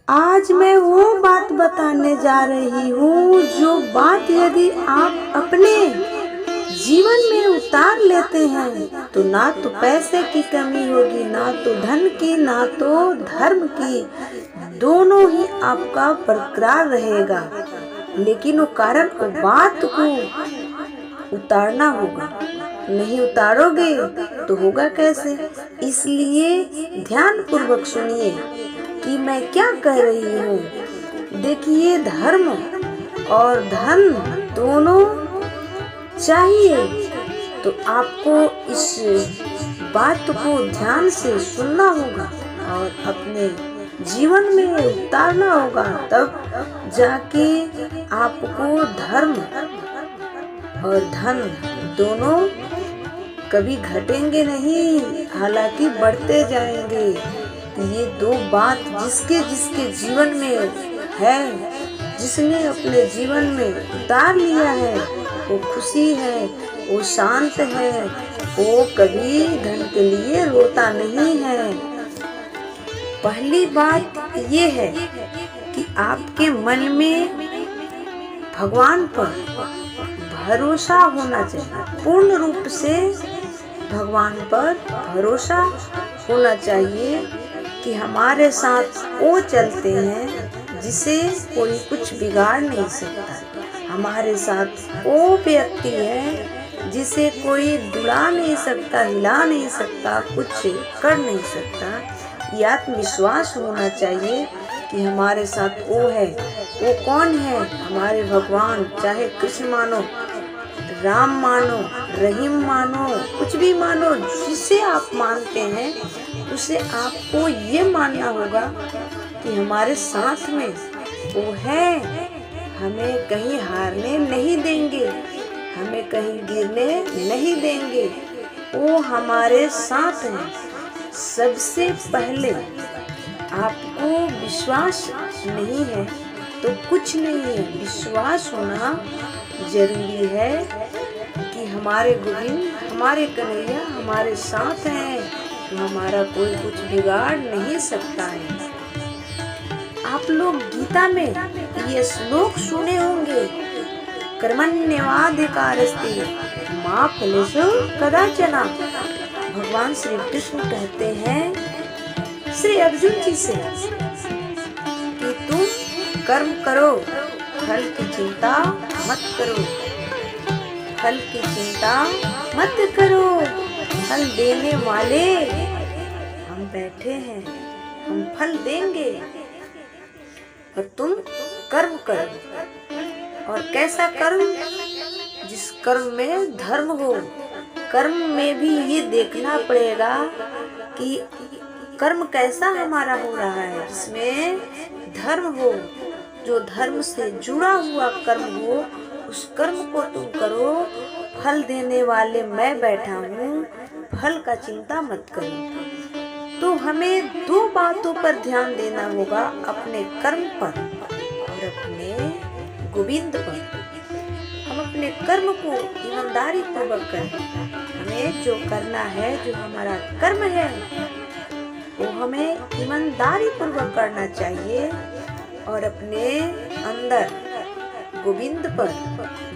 आज मैं वो बात बताने जा रही हूँ जो बात यदि आप अपने जीवन में उतार लेते हैं तो ना तो पैसे की कमी होगी, ना तो धन की, ना तो धर्म की, दोनों ही आपका बरकरार रहेगा। लेकिन वो कारण वो बात को उतारना होगा। नहीं उतारोगे तो होगा कैसे? इसलिए ध्यान पूर्वक सुनिए कि मैं क्या कह रही हूँ। देखिए, धर्म और धन दोनों चाहिए, तो आपको इस बात को ध्यान से सुनना होगा और अपने जीवन में उतारना होगा, तब जाके आपको धर्म और धन दोनों कभी घटेंगे नहीं, हालांकि बढ़ते जाएंगे। ये दो बात जिसके जिसके जीवन में है, जिसने अपने जीवन में उतार लिया है, वो खुशी है, वो शांत है, वो कभी धन के लिए रोता नहीं है। पहली बात ये है कि आपके मन में भगवान पर भरोसा होना चाहिए। पूर्ण रूप से भगवान पर भरोसा होना चाहिए कि हमारे साथ वो चलते हैं जिसे कोई कुछ बिगाड़ नहीं सकता। हमारे साथ वो व्यक्ति है जिसे कोई डुला नहीं सकता, हिला नहीं सकता, कुछ कर नहीं सकता। ये आत्मविश्वास होना चाहिए कि हमारे साथ वो है। वो कौन है? हमारे भगवान। चाहे कृष्ण मानो, राम मानो, रहीम मानो, कुछ भी मानो, जिसे आप मानते हैं उसे आपको ये मानना होगा कि हमारे साथ में वो है, हमें कहीं हारने नहीं देंगे, हमें कहीं गिरने नहीं देंगे। वो हमारे साथ हैं। सबसे पहले आपको विश्वास नहीं है तो कुछ नहीं है। विश्वास होना जरूरी है कि हमारे गोविंद, हमारे कन्हैया हमारे साथ हैं, तो हमारा कोई कुछ बिगाड़ नहीं सकता है। आप लोग गीता में ये श्लोक सुने होंगे, कर्मण्येवाधिकारस्ते मा फलेषु कदाचन। भगवान श्री कृष्ण कहते हैं श्री अर्जुन जी से कि तुम कर्म करो, फल की चिंता मत करो, फल की चिंता मत करो। फल देने वाले हम बैठे हैं, हम फल देंगे, और तुम कर्म करो। और कैसा कर्म? जिस कर्म में धर्म हो। कर्म में भी ये देखना पड़ेगा कि कर्म कैसा हमारा हो रहा है, जिसमें धर्म हो, जो धर्म से जुड़ा हुआ कर्म हो, उस कर्म को तुम करो। फल देने वाले मैं बैठा हूँ, फल का चिंता मत करो। तो हमें दो बातों पर ध्यान देना होगा, अपने कर्म पर और अपने गोविंद पर। हम अपने कर्म को ईमानदारी पूर्वक करें। हमें जो करना है, जो हमारा कर्म है, वो हमें ईमानदारी पूर्वक करना चाहिए और अपने अंदर गोविंद पर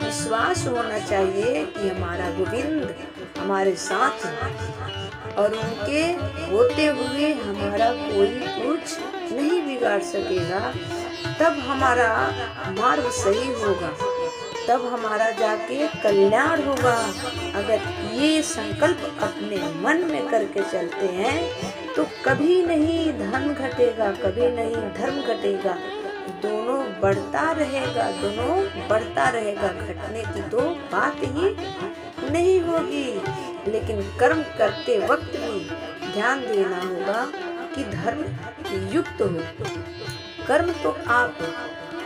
विश्वास होना चाहिए कि हमारा गोविंद हमारे साथ है और उनके होते हुए हमारा कोई कुछ नहीं बिगाड़ सकेगा। तब हमारा मार्ग सही होगा, तब हमारा जाके कल्याण होगा। अगर ये संकल्प अपने मन में करके चलते हैं तो कभी नहीं धन घटेगा, कभी नहीं धर्म घटेगा, दोनों बढ़ता रहेगा, दोनों बढ़ता रहेगा। घटने की तो बात ही नहीं होगी। लेकिन कर्म करते वक्त भी ध्यान देना होगा कि धर्म युक्त हो। कर्म तो आप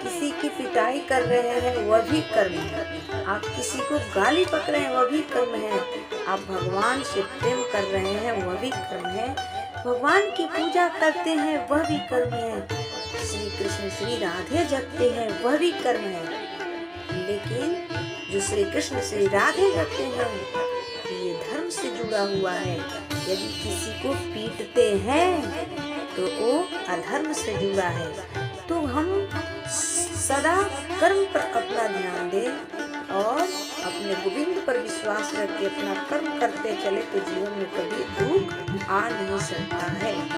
किसी की पिटाई कर रहे हैं, वह भी कर्म है। आप किसी को गाली पक रहे हैं, वह भी कर्म है। आप भगवान से प्रेम कर रहे हैं, वह भी कर्म है। भगवान की पूजा करते हैं, वह भी कर्म है। श्री कृष्ण श्री राधे जपते हैं, वह भी कर्म है। लेकिन जो श्री कृष्ण श्री राधे जपते हैं, ये धर्म से जुड़ा हुआ है। यदि किसी को पीटते हैं तो वो अधर्म से जुड़ा है। तो हम सदा कर्म पर अपना ध्यान दें और अपने गोविंद पर विश्वास रख के अपना कर्म करते चले तो जीवन में कभी दुख आ नहीं सकता है।